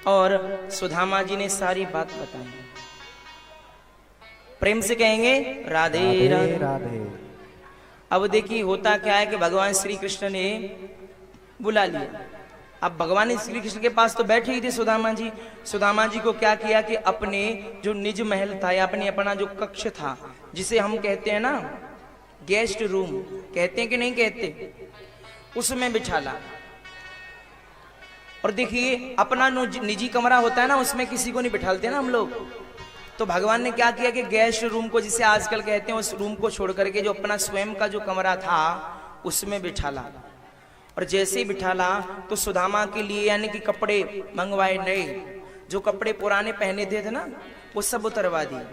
और सुदामा जी ने सारी बात बताई। प्रेम से कहेंगे राधे राधे राधे। अब देखिए होता क्या है कि भगवान श्री कृष्ण ने बुला लिया। अब भगवान श्री कृष्ण के पास तो बैठे ही थे सुदामा जी। सुदामा जी को क्या किया कि अपने जो निज महल था या अपना जो कक्ष था, जिसे हम कहते हैं ना गेस्ट रूम, कहते हैं कि नहीं कहते, उसमें बिठाला। और देखिए अपना निजी कमरा होता है ना, उसमें किसी को नहीं बिठालते ना हम लोग। तो भगवान ने क्या किया कि गेस्ट रूम को, जिसे आजकल कहते हैं, उस रूम को छोड़ करके जो अपना स्वयं का जो कमरा था उसमें बिठाला। और जैसे ही बिठाला तो सुदामा के लिए यानी कि कपड़े मंगवाए नए, जो कपड़े पुराने पहने थे ना वो सब उतरवा दिए।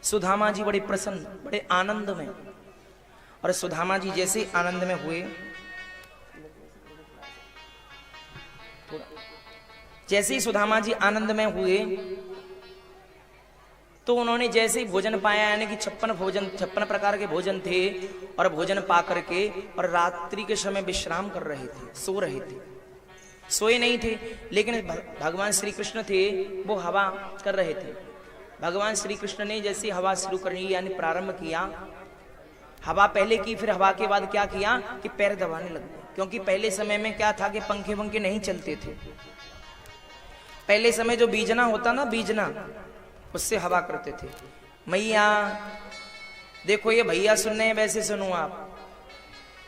सुदामा जी बड़े प्रसन्न, बड़े आनंद में। और सुदामा जी जैसे आनंद में हुए, जैसे ही सुदामा जी आनंद में हुए तो उन्होंने जैसे ही भोजन पाया, यानी कि 56 प्रकार के भोजन थे, और भोजन पा करके और रात्रि के समय विश्राम कर रहे थे, सो रहे थे। सोए नहीं थे, लेकिन भगवान श्री कृष्ण थे वो हवा कर रहे थे। भगवान श्री कृष्ण ने जैसे हवा शुरू करनी यानी प्रारंभ किया, हवा पहले की, फिर हवा के बाद क्या किया कि पैर दबाने लग गए। क्योंकि पहले समय में क्या था कि पंखे वंखे नहीं चलते थे। पहले समय जो बीजना होता ना, बीजना, उससे हवा करते थे। मैया देखो ये भैया सुन रहे हैं, वैसे सुनो आप।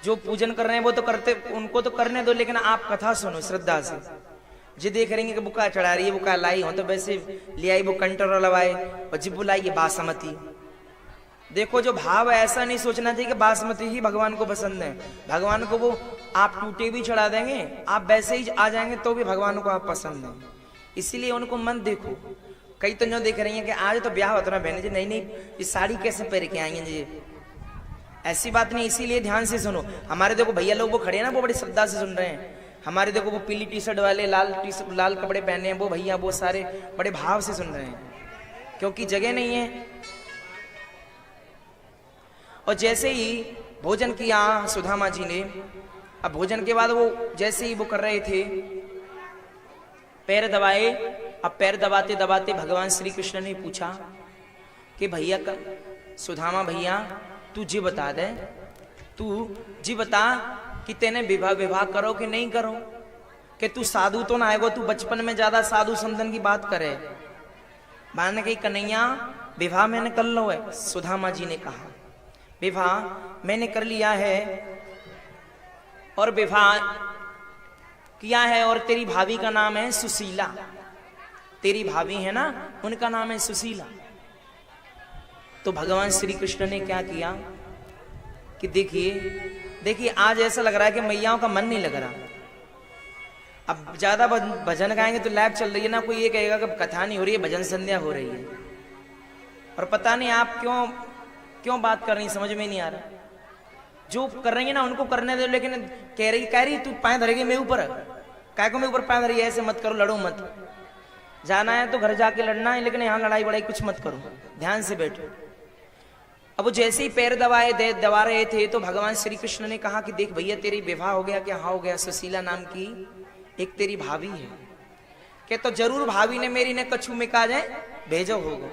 जो पूजन कर रहे हैं वो तो करते, उनको तो करने दो, लेकिन आप कथा सुनो श्रद्धा से। जी देख रहे हैं कि बुका चढ़ा रही है, बुका लाई हो तो वैसे ले आई वो कंटर लवाए, और जी बुलाई ये बासमती। देखो जो भाव है, ऐसा नहीं सोचना चाहिए कि बासमती ही भगवान को पसंद है। भगवान को वो आप टूटे भी चढ़ा देंगे, आप वैसे ही आ जाएंगे तो भी भगवान को आप पसंद है। इसीलिए उनको मन देखो। कई तो जो देख रही हैं कि आज तो ब्याह होता ना बहन जी, नहीं ये साड़ी कैसे पहन के आई हैं जी, ऐसी बात नहीं। इसीलिए ध्यान से सुनो। हमारे देखो भैया लोग वो खड़े हैं ना, वो बड़ी श्रद्धा से सुन रहे हैं। हमारे देखो वो पीली टी शर्ट वाले, लाल कपड़े पहने हैं वो भैया, वो सारे बड़े भाव से सुन रहे हैं, क्योंकि जगह नहीं है। और जैसे ही भोजन किया सुदामा जी ने, अब भोजन के बाद वो जैसे ही वो कर रहे थे, पैर दबाए। अब पैर दबाते दबाते भगवान श्री कृष्ण ने पूछा कि भैया का सुदामा भैया तू जी बता दे, तू जी बता कि तेने विवाह करो कि नहीं करो, कि तू साधु तो ना आएगो, तू बचपन में ज्यादा साधु संतन की बात करे। मान कही कन्हैया विवाह मैंने कर लो है। सुदामा जी ने कहा विवाह मैंने कर लिया है, और विवाह किया है, और तेरी भाभी का नाम है सुशीला। तेरी भाभी है ना, उनका नाम है सुशीला। तो भगवान श्री कृष्ण ने क्या किया कि देखिए आज ऐसा लग रहा है कि मैयाओं का मन नहीं लग रहा। अब ज्यादा भजन गाएंगे तो लैब चल रही है ना, कोई ये कहेगा कि कथा नहीं हो रही है, भजन संध्या हो रही है। और पता नहीं आप क्यों बात कर रही, समझ में नहीं आ रहा। जो कर रही है ना उनको करने दो, लेकिन कह रही तू पाए धरेगी मेरे ऊपर, काय को मेरे ऊपर पाए धरी, ऐसे मत करो, लड़ो मत। जाना है तो घर जाके लड़ना है, लेकिन यहाँ लड़ाई बड़ाई कुछ मत करो, ध्यान से बैठो। अब जैसे ही पैर दबा रहे थे तो भगवान श्री कृष्ण ने कहा कि देख भैया तेरी विवाह हो गया क्या? हाँ हो गया, सुशीला नाम की एक तेरी भाभी है। कि तो जरूर भाभी ने मेरी ने कछु में कहा जाए भेजो होगा।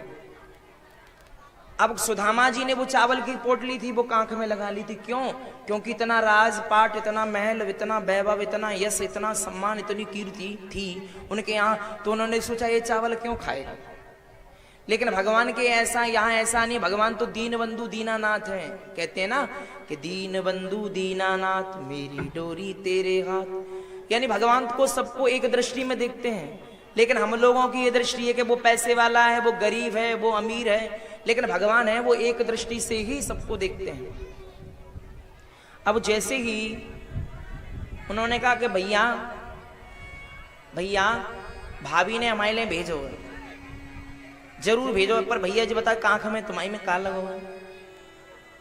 अब सुदामा जी ने वो चावल की पोटली थी वो कांख में लगा ली थी। क्यों? क्योंकि इतना राजपाट, इतना महल, इतना वैभव, इतना यश, इतना सम्मान, इतनी कीर्ति थी उनके यहाँ, तो उन्होंने सोचा ये चावल क्यों खाएगा। लेकिन भगवान के ऐसा यहाँ ऐसा नहीं, भगवान तो दीन बंधु दीनानाथ है। कहते हैं ना कि दीन बंधु दीनानाथ मेरी डोरी तेरे हाथ, यानी भगवान को सबको एक दृष्टि में देखते हैं। लेकिन हम लोगों की ये दृष्टि है कि वो पैसे वाला है, वो गरीब है, वो अमीर है, लेकिन भगवान है वो एक दृष्टि से ही सबको देखते हैं। अब जैसे ही उन्होंने कहा कि भैया भाभी ने हमारे लिए भेजो, जरूर भेजो, पर भैया जी बता कांख में तुम्हारी में काल लगा।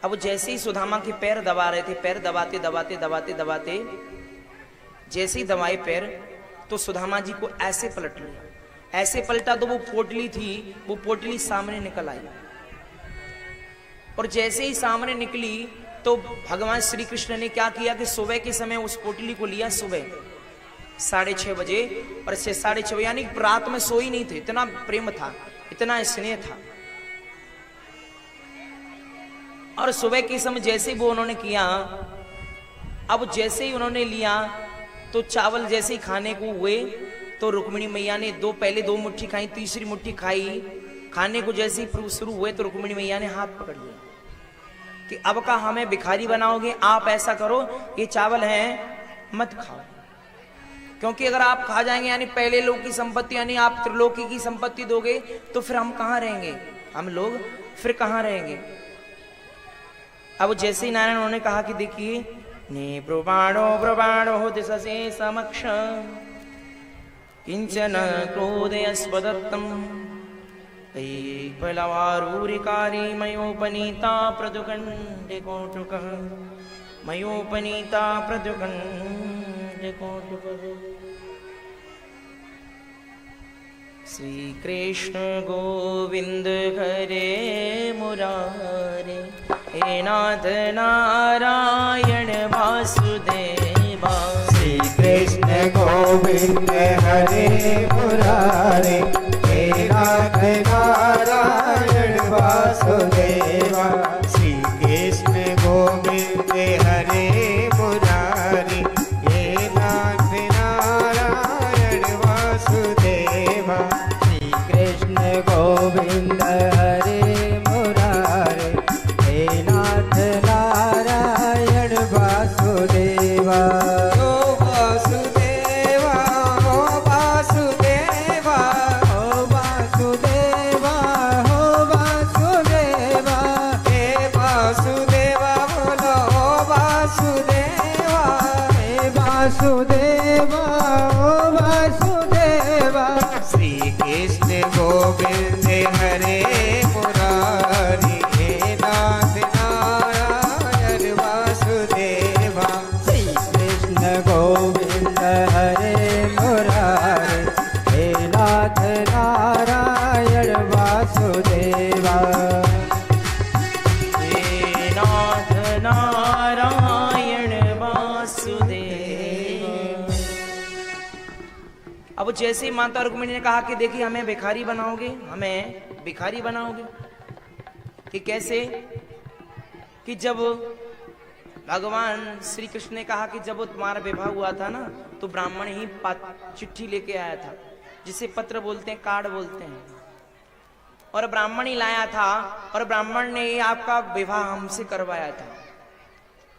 अब जैसे ही सुदामा के पैर दबा रहे थे, पैर दबाते दबाते दबाते दबाते जैसे ही दबाए पैर, तो सुदामा जी को ऐसे पलट लिया। ऐसे पलटा तो वो पोटली थी, वो पोटली सामने निकल आई। और जैसे ही सामने निकली तो भगवान श्री कृष्ण ने क्या किया कि सुबह के समय उस पोटली को लिया, 6:30 बजे, और 6:30 बजे यानी रात में सोई नहीं थे, इतना प्रेम था, इतना स्नेह था। और सुबह के समय जैसे ही वो उन्होंने किया, अब जैसे ही उन्होंने लिया तो चावल जैसे ही खाने को हुए तो रुक्मिणी मैया ने पहले 2 मुट्ठी खाई, तीसरी मुट्ठी खाई, खाने को जैसे ही शुरू हुए तो रुक्मिणी मैया ने हाथ पकड़ लिया कि अब का हमें भिखारी बनाओगे, आप ऐसा करो ये चावल हैं मत खाओ, क्योंकि अगर आप खा जाएंगे यानी पहले लोग की संपत्ति यानी आप त्रिलोकी की संपत्ति दोगे तो फिर हम कहां रहेंगे, हम लोग फिर कहां रहेंगे। अब जैसे ही नारायण उन्होंने कहा कि देखिए ने ब्रुवाणो दिशसे समक्ष किंचन क्रोधयस्वदत्तम बलवारूरिकारी मयोपनीता प्रदुकंडिकोटुकः मयोपनीता प्रदुकंडिकोटुकः। श्री कृष्ण गोविंद हरे मुरारे हे नाथ नारायण वासुदेवा। श्री कृष्ण गोविंद हरे मुरारे हे नाथ नारायण वासुदेवा। श्री कृष्ण गोविंद हरे मुरारे हे नाथ नारायण वासुदेवा। श्री कृष्ण गोविंद हरे मुरारे हे नाथ नारायण वासुदेवा। वासुदेवा ओ वासुदेवा। श्री कृष्ण गोविंद हरे मुरारी हे नाथ नारायण वासुदेवा। श्री कृष्ण गोविंद हरे मुरारी हे नाथ नारायण वासुदेवा। हे नाथ नारायण वासुदेव। अब जैसे ही माता रुक्मिणी ने कहा कि देखिए हमें भिखारी बनाओगे, हमें भिखारी बनाओगे, कि कैसे, कि जब भगवान श्री कृष्ण ने कहा कि जब तुम्हारा विवाह हुआ था ना तो ब्राह्मण ही चिट्ठी लेके आया था, जिसे पत्र बोलते हैं, कार्ड बोलते हैं, और ब्राह्मण ही लाया था और ब्राह्मण ने आपका विवाह हमसे करवाया था।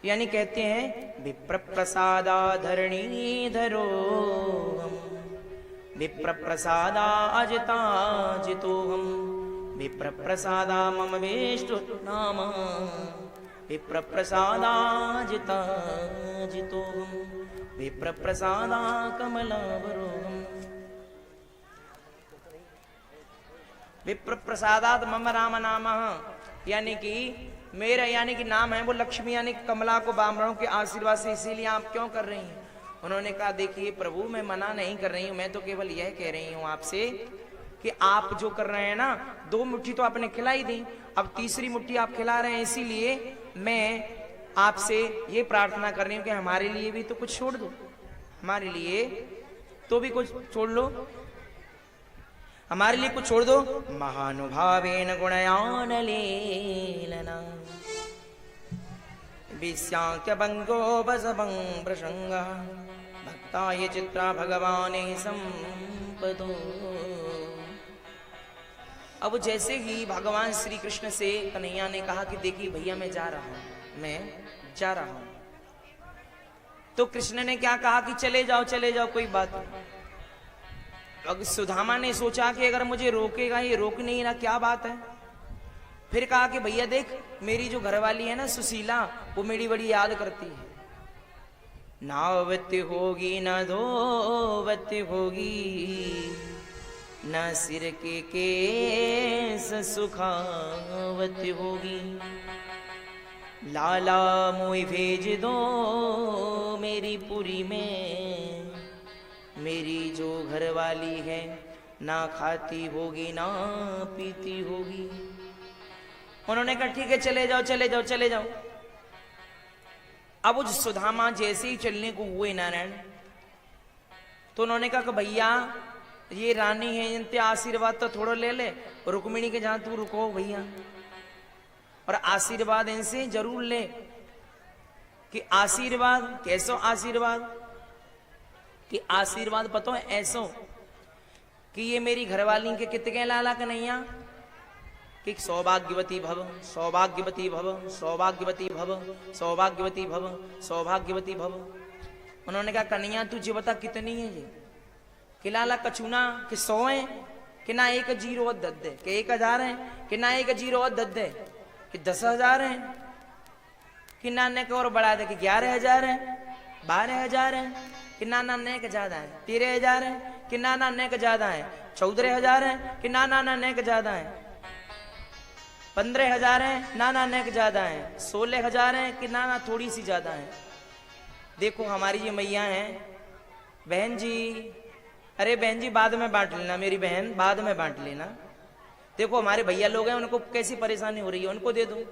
यानी कहते हैं विप्र प्रसादा धरणी धरो विप्र प्रसादा अजिता जितो हम विप्र प्रसादा मम वेष्टु नाम विप्र प्रसादा जिता जितो हम विप्र प्रसादा कमलावरो हम विप्र प्रसादात मम राम नाम। यानी कि मेरा यानी कि नाम है वो लक्ष्मी यानी कमला को ब्राह्मणों के आशीर्वाद से, इसीलिए आप क्यों कर रही हैं। उन्होंने कहा देखिए प्रभु मैं मना नहीं कर रही हूं, मैं तो केवल यह कह रही हूं आपसे कि आप जो कर रहे हैं ना, 2 मुट्ठी तो आपने खिलाई दी, अब तीसरी मुट्ठी आप खिला रहे हैं, इसीलिए मैं आपसे ये प्रार्थना कर रही हूं कि हमारे लिए भी तो कुछ छोड़ दो, हमारे लिए तो भी कुछ छोड़ लो, हमारे लिए कुछ छोड़ दो। महानुभावेन गुणयान लीलना विस्यांक्य बंगो बसभं प्रसंग भक्ताय चित्रा भगवाने संपदो। अब जैसे ही भगवान श्री कृष्ण से कन्हैया ने कहा कि देखिए भैया मैं जा रहा हूं, मैं जा रहा हूं, तो कृष्ण ने क्या कहा कि चले जाओ कोई बात नहीं। अब सुदामा ने सोचा कि अगर मुझे रोकेगा ये रोक नहीं ना, क्या बात है। फिर कहा कि भैया देख मेरी जो घरवाली है ना सुशीला, वो मेरी बड़ी याद करती है, नावती होगी न धोवती होगी न सिर के केस सुखावती होगी, लाला मोई भेज दो मेरी पुरी में, मेरी जो घरवाली है ना खाती होगी ना पीती होगी। उन्होंने कहा ठीक है चले जाओ। अब उस सुदामा जैसे ही चलने को हुए नारायण, तो उन्होंने कहा कि भैया ये रानी है, इनते आशीर्वाद तो थोड़ा ले ले। रुक्मिणी के जहां तू रुको भैया, और आशीर्वाद इनसे जरूर ले। कि आशीर्वाद कैसो आशीर्वाद, कि आशीर्वाद पतो है ऐसो कि ये मेरी घरवाली के कितने लाला कन्हैया कि सौभाग्यवती भव, सौभाग्यवती भव, सौभाग्यवती भव, सौभाग्यवती भव, सौभाग्यवती भव। उन्होंने कहा कन्हैया तुझे बता कितनी है जी? कि लाला कचूना कि 100 है, कि ना 1 जीरो और दद्दे, कि 1000 है, कि ना 1 जीरो और दद्दे, कि 10,000 है, कि ना ने और बढ़ा दे कि 11,000 है, 12,000 है, कि ना ने के ज्यादा है, 13,000 है, कि ना ने के ज्यादा है, 14,000 है, कि ना ने के ज्यादा है, 15,000 है, ना ने के ज्यादा है, 16,000 है, कि ना थोड़ी सी ज्यादा है। देखो हमारी ये मैया है, बहन जी, अरे बहन जी बाद में बांट लेना, मेरी बहन बाद में बांट लेना। देखो हमारे भैया लोग हैं, उनको कैसी परेशानी हो रही है, उनको दे दो।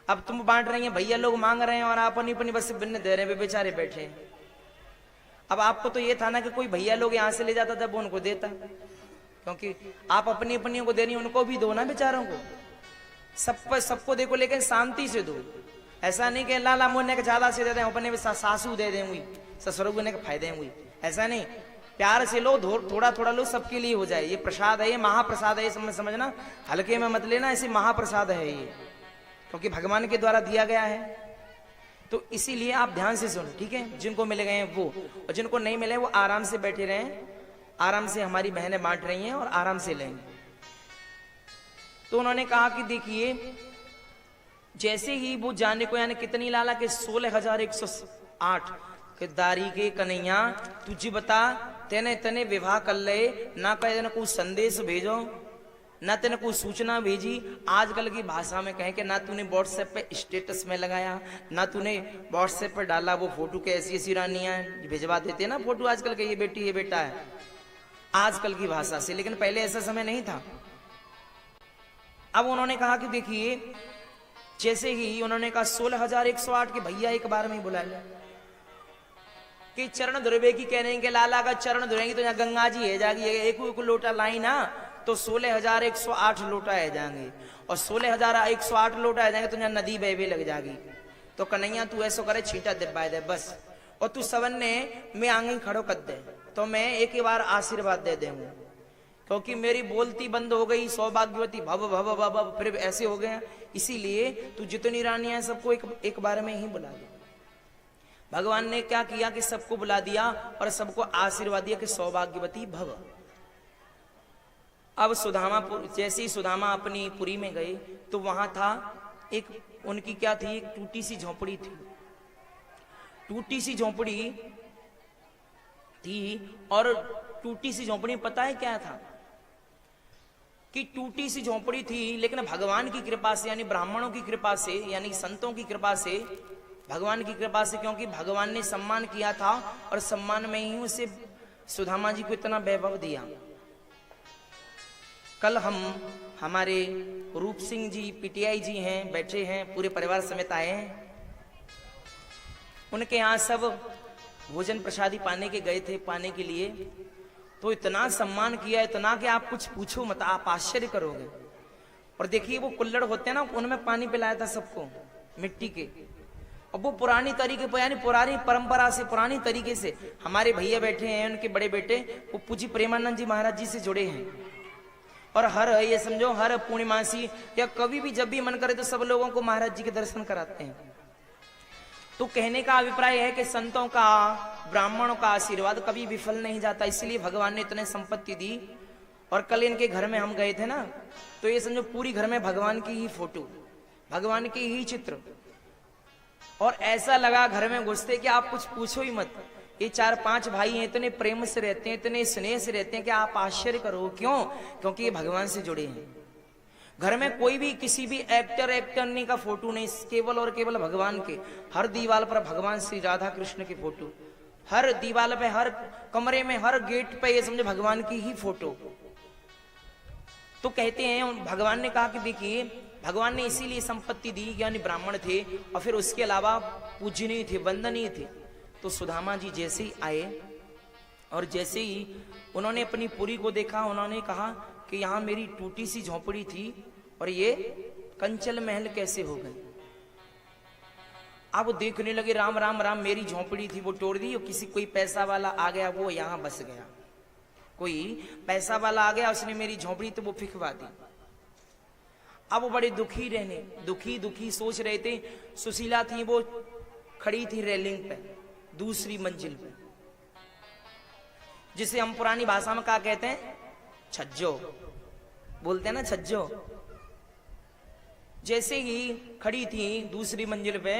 अब तुम बांट रही हैं, भैया लोग मांग रहे हैं और आप अपनी अपनी बस बिन्न दे रहे हैं, बेचारे बैठे हैं। अब आपको तो ये था ना कि कोई भैया लोग यहाँ से ले जाता तब उनको देता, क्योंकि आप अपनी अपनी को दे रही, उनको भी दो ना बेचारों को, सबको देखो, लेकिन शांति से दो। ऐसा नहीं कि लाला मुन्ने के ज्यादा से दे दें, अपने सासू दे दें हुई, ससुर को फायदे हुई, ऐसा नहीं। प्यार से लो, थोड़ा थोड़ा लो, सबके लिए हो जाए। ये प्रसाद है, ये महाप्रसाद है, ये समझना, हल्के में मत लेना, ऐसे महाप्रसाद है ये, क्योंकि भगवान के द्वारा दिया गया है। तो इसीलिए आप ध्यान से सुनो, ठीक है? जिनको मिल गए हैं वो, और जिनको नहीं मिले वो आराम से बैठे रहें, आराम से हमारी बहनें बांट रही हैं और आराम से लेंगे। तो उन्होंने कहा कि देखिए जैसे ही वो जाने को, यानी कितनी लाला के 16,108 के दारी के कन्हैया तुझे बता, तेने तने विवाह कर ले ना, कहे कोई संदेश भेजो ना, तेने कोई सूचना भेजी। आजकल की भाषा में कहें कि ना तूने व्हाट्सएप पे स्टेटस में लगाया, ना तूने व्हाट्सएप पर डाला वो फोटो के ऐसी रानियां भिजवा देते ना फोटो आजकल के, ये बेटी ये बेटा है, आजकल की भाषा से। लेकिन पहले ऐसा समय नहीं था। अब उन्होंने कहा कि देखिए जैसे ही उन्होंने कहा 16,108 के भैया एक बार में ही बुला लिया कि चरण धुरवे की कह रहे हैं कि लाला का चरण धुरेंगी तो यहाँ गंगा जी है जाएगी, एक लोटा लाई ना तो 16,108 लोटा है जाएंगे, और 16,108 लोटा है जाएंगे तो यहाँ नदी बहवे लग जाएगी। तो कन्हैया तू ऐसा करे, छींटा दिब्बाए दे बस, और तू सवन्ने में आंगे खड़ो कर दे, तो मैं एक ही बार आशीर्वाद दे दूंगा, क्योंकि मेरी बोलती बंद हो गई, सौभाग्यवती भव भव भव फिर ऐसे हो गए। इसीलिए तू जितनी रानियां हैं सबको एक बार में ही बुला दे। भगवान ने क्या किया कि सबको बुला दिया और सबको आशीर्वाद दिया कि सौभाग्यवती भव। अब सुदामापुर, जैसे ही सुदामा अपनी पुरी में गए तो वहां था एक, उनकी क्या थी, एक टूटी सी झोपड़ी थी। टूटी सी झोपड़ी थी, और टूटी सी झोपड़ी पता है क्या था कि टूटी सी झोपड़ी थी, लेकिन भगवान की कृपा से, यानी ब्राह्मणों की कृपा से, यानी संतों की कृपा से, भगवान की कृपा से, क्योंकि भगवान ने सम्मान किया था और सम्मान में ही उसे सुदामा जी को इतना वैभव दिया। कल हमारे रूप सिंह जी पीटीआई जी हैं, बैठे हैं, पूरे परिवार समेत आए हैं। उनके यहाँ सब भोजन प्रसादी पाने के गए थे, पाने के लिए, तो इतना सम्मान किया, इतना कि आप कुछ पूछो मत, आप आश्चर्य करोगे। और देखिए वो कुल्लड़ होते हैं ना, उनमें पानी पिलाया था सबको मिट्टी के, और वो पुरानी तरीके पर, यानी पुरानी परंपरा से, पुरानी तरीके से हमारे भैया बैठे हैं, उनके बड़े बेटे वो पूज्य प्रेमानंद जी महाराज जी से जुड़े हैं, और हर ये समझो हर पूर्णिमासी या कभी भी जब भी मन करे तो सब लोगों को महाराज जी के दर्शन कराते हैं। तो कहने का अभिप्राय है कि संतों का, ब्राह्मणों का आशीर्वाद कभी विफल नहीं जाता, इसलिए भगवान ने इतने संपत्ति दी। और कल इनके घर में हम गए थे ना, तो ये समझो पूरी घर में भगवान की ही फोटो, भगवान के ही चित्र, और ऐसा लगा घर में घुसते कि आप कुछ पूछो ही मत। ये 4-5 भाई हैं, इतने प्रेम से रहते हैं, इतने स्नेह से रहते हैं कि आप आश्चर्य करो। क्यों? क्योंकि ये भगवान से जुड़े हैं। घर में कोई भी किसी भी एक्टरनी का फोटो नहीं, केवल और केवल भगवान के। हर दीवार पर भगवान श्री राधा कृष्ण की फोटो, हर दीवार पे, हर कमरे में, हर गेट पे ये समझे भगवान की ही फोटो। तो कहते हैं, भगवान ने कहा कि देखिए भगवान ने इसीलिए संपत्ति दी, यानी ब्राह्मण थे और फिर उसके अलावा पूजनीय थे, वंदनीय थे। तो सुदामा जी जैसे ही आए और जैसे ही उन्होंने अपनी पुरी को देखा, उन्होंने कहा कि यहाँ मेरी टूटी सी झोपड़ी थी और ये कंचल महल कैसे हो गए। अब वो देखने लगे, राम राम राम, मेरी झोपड़ी थी वो तोड़ दी, और किसी कोई पैसा वाला आ गया, वो यहाँ बस गया। कोई पैसा वाला आ गया, उसने मेरी झोपड़ी तो वो फिकवा दी। अब वो बड़े दुखी सोच रहे थे। सुशीला थी, वो खड़ी थी रेलिंग पे, दूसरी मंजिल पे, जिसे हम पुरानी भाषा में क्या कहते हैं, छज्जो बोलते हैं ना, छज्जो। जैसे ही खड़ी थी दूसरी मंजिल पे,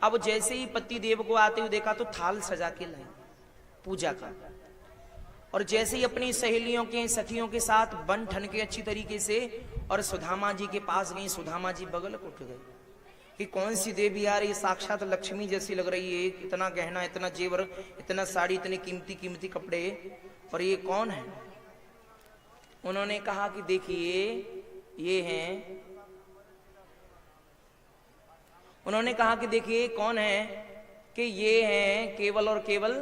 अब जैसे ही पति देव को आते हुए देखा तो थाल सजा के लाई पूजा का, और जैसे ही अपनी सहेलियों के सखियों के साथ बन ठन के अच्छी तरीके से और सुदामा जी के पास गई। सुदामा जी बगल उठ गए कि कौन सी देवी यार, ये साक्षात लक्ष्मी जैसी लग रही है, इतना गहना, इतना जेवर, इतना साड़ी, इतने कीमती कीमती कपड़े, और ये कौन है। उन्होंने कहा कि देखिए ये हैं, उन्होंने कहा कि देखिए कौन है, कि ये हैं केवल और केवल,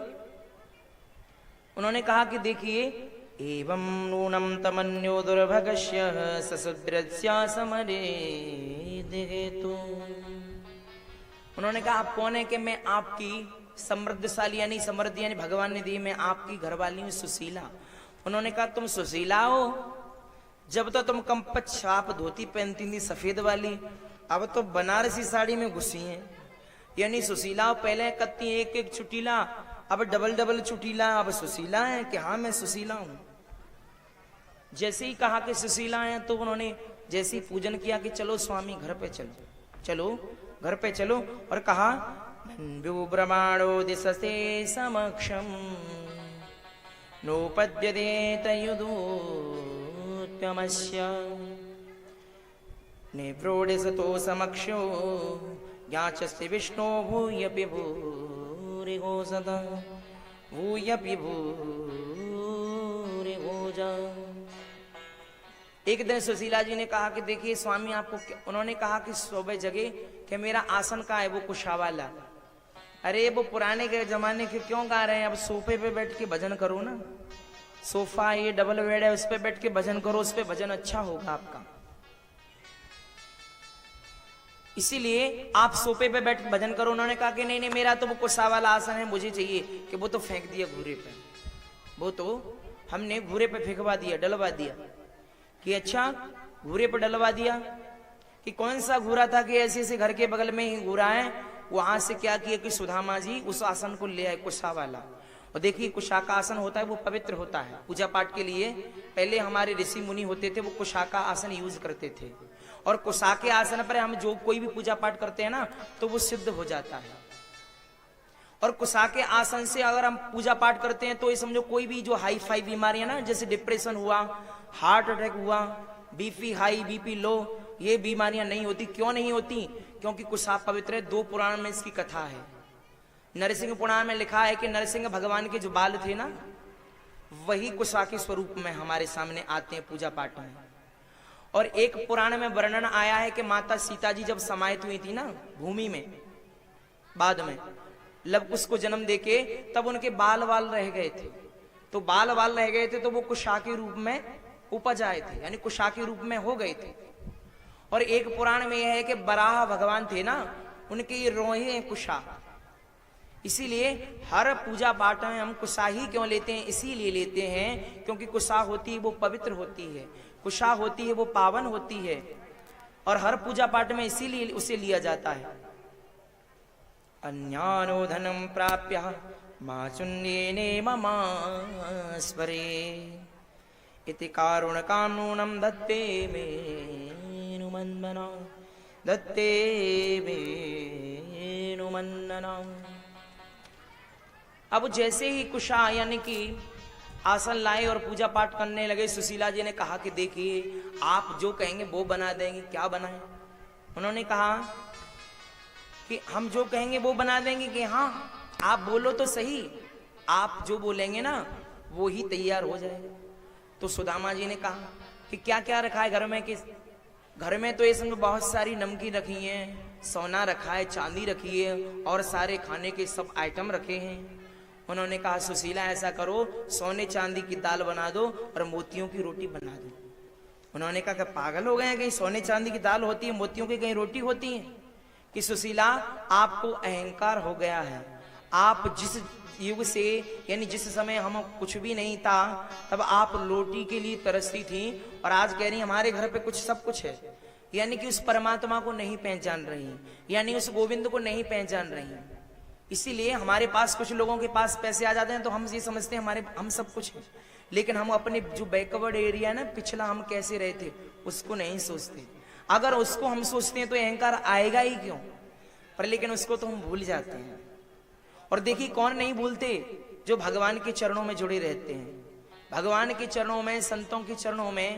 उन्होंने कहा कि देखिए, एवं नूनम तमन्यो दुर्भगस्य ससुद्रस्या समरे देहेतु। उन्होंने कहा आप कौन है, कि मैं आपकी समृद्धशाली यानी समृद्धि यानी भगवान ने दी, मैं आपकी घरवाली हूं सुशीला। उन्होंने कहा तुम सुशीला हो, जब तो तुम कमपत छाप धोती पहनती थी सफेद वाली, अब तो बनारसी साड़ी में घुसी हैं। यानी सुशीला पहले कत्ती एक एक चुटीला, अब डबल डबल चुटीला, अब सुशीला है कि हाँ मैं सुशीला हूं। जैसे ही कहा कि सुशीला है, तो उन्होंने जैसे ही पूजन किया कि चलो स्वामी घर पे चलो, चलो घर पे चलो, और कहा ब्रह्माणो दिशसे समक्षम नोपद्यते तयुदूत्यमस्य नेप्रोडिसतो समक्षो ज्ञाचस्ति विष्णो भूयपि भूरिगो सदा भूयपि भूरिगो जा। एक दिन सुशीला जी ने कहा कि देखिए स्वामी आपको, उन्होंने कहा कि सोबे जगह कि मेरा आसन कहाँ है, वो कुशावाला। अरे वो पुराने के जमाने के क्यों गा रहे हैं, अब सोफे पे बैठ के भजन करो ना, सोफा ये डबल बेड है, उस पे बैठ के भजन करो, उस पे भजन अच्छा होगा आपका। इसीलिए आप सोफे पे बैठ भजन करो। उन्होंने कहा कि नहीं नहीं, मेरा तो वो कुशा वाला आसन है, मुझे चाहिए, कि वो तो फेंक दिया घूरे पे, वो तो हमने घूरे पे फेंकवा दिया, डलवा दिया। कि अच्छा घूरे पे डलवा दिया, कि कौन सा घूरा था, कि ऐसे ऐसे घर के बगल में ही घूरा है। वहां से क्या किया कि सुदामा जी उस आसन को ले आए, कुशा वाला। और देखिए कुशा का आसन होता है वो पवित्र होता है, पूजा पाठ के लिए पहले हमारे ऋषि मुनि होते थे वो कुशा का आसन यूज करते थे। और कुशा के आसन पर हम जो कोई भी पूजा पाठ करते हैं ना तो वो सिद्ध हो जाता है। और कुशा के आसन से अगर हम पूजा पाठ करते हैं तो ये समझो कोई भी जो हाई फाई बीमारियां ना, जैसे डिप्रेशन हुआ, हार्ट अटैक हुआ, बीपी हाई बीपी लो, ये बीमारियां नहीं होती। क्यों नहीं होती? क्योंकि कुशा पवित्र है। 2 पुराण में इसकी कथा है। नरसिंह पुराण में लिखा है कि नरसिंह भगवान के जो बाल थे ना वही कुशा के स्वरूप में हमारे सामने आते हैं पूजा पाठ में। और एक पुराण में वर्णन आया है कि माता सीता जी जब समाहित हुई थी ना भूमि में, बाद में लव कुश को जन्म देके, तब उनके बाल वाल रह गए थे। तो बाल वाल रह गए थे तो वो कुशा के रूप में उपज आए थे, यानी कुशा के रूप में हो गए थे। और एक पुराण में यह है कि बराह भगवान थे ना, उनके ये रोहे हैं कुशा। इसीलिए हर पूजा पाठ में हम कुशा ही क्यों लेते हैं? इसीलिए लेते हैं क्योंकि कुशा होती है वो पवित्र होती है, कुशा होती है वो पावन होती है। और हर पूजा पाठ में इसीलिए उसे लिया जाता है। अन्यानो धनम प्राप्य मा चुन्येने ममास्वरे इति कारुण कानूनम दत्ते मेनुमन्मना दत्ते मेनुमन्नना। अब जैसे ही कुशा यानी कि आसन लाए और पूजा पाठ करने लगे, सुशीला जी ने कहा कि देखिए आप जो कहेंगे वो बना देंगे। क्या बनाए? उन्होंने कहा कि हम जो कहेंगे वो बना देंगे, कि हाँ आप बोलो तो सही, आप जो बोलेंगे ना वो ही तैयार हो जाएगा। तो सुदामा जी ने कहा कि क्या क्या रखा है घर में? कि घर में तो ये समझो बहुत सारी नमकीन रखी हैं, सोना रखा है, चांदी रखी है और सारे खाने के सब आइटम रखे हैं। उन्होंने कहा सुशीला ऐसा करो, सोने चांदी की दाल बना दो और मोतियों की रोटी बना दो। उन्होंने कहा कि पागल हो गए हैं, कहीं सोने चांदी की दाल होती है, मोतियों की कहीं रोटी होती है? कि सुशीला आपको अहंकार हो गया है। आप जिस युग से, यानी जिस समय हम कुछ भी नहीं था, तब आप रोटी के लिए तरसती थी, और आज कह रही हमारे घर पे कुछ सब कुछ है। यानी कि उस परमात्मा को नहीं पहचान रही, यानी उस गोविंद को नहीं पहचान रही। इसीलिए हमारे पास, कुछ लोगों के पास पैसे आ जाते हैं तो हम ये समझते हैं हम सब कुछ है, लेकिन हम अपने जो बैकवर्ड एरिया है ना, पिछला हम कैसे रहे थे, उसको नहीं सोचते। अगर उसको हम सोचते हैं तो अहंकार आएगा ही क्यों, पर लेकिन उसको तो हम भूल जाते हैं। और देखिए कौन नहीं भूलते, जो भगवान के चरणों में जुड़े रहते हैं, भगवान के चरणों में, संतों के चरणों में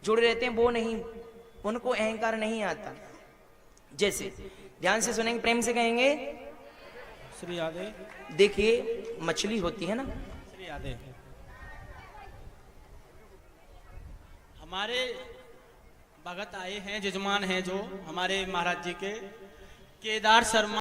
जुड़े रहते हैं, वो नहीं, उनको अहंकार नहीं आता। जैसे ध्यान से सुनेंगे, प्रेम से कहेंगे श्री राधे। देखिए मछली होती है ना, श्री राधे। हमारे भगत आए हैं, जजमान हैं जो हमारे महाराज जी के, केदार शर्मा।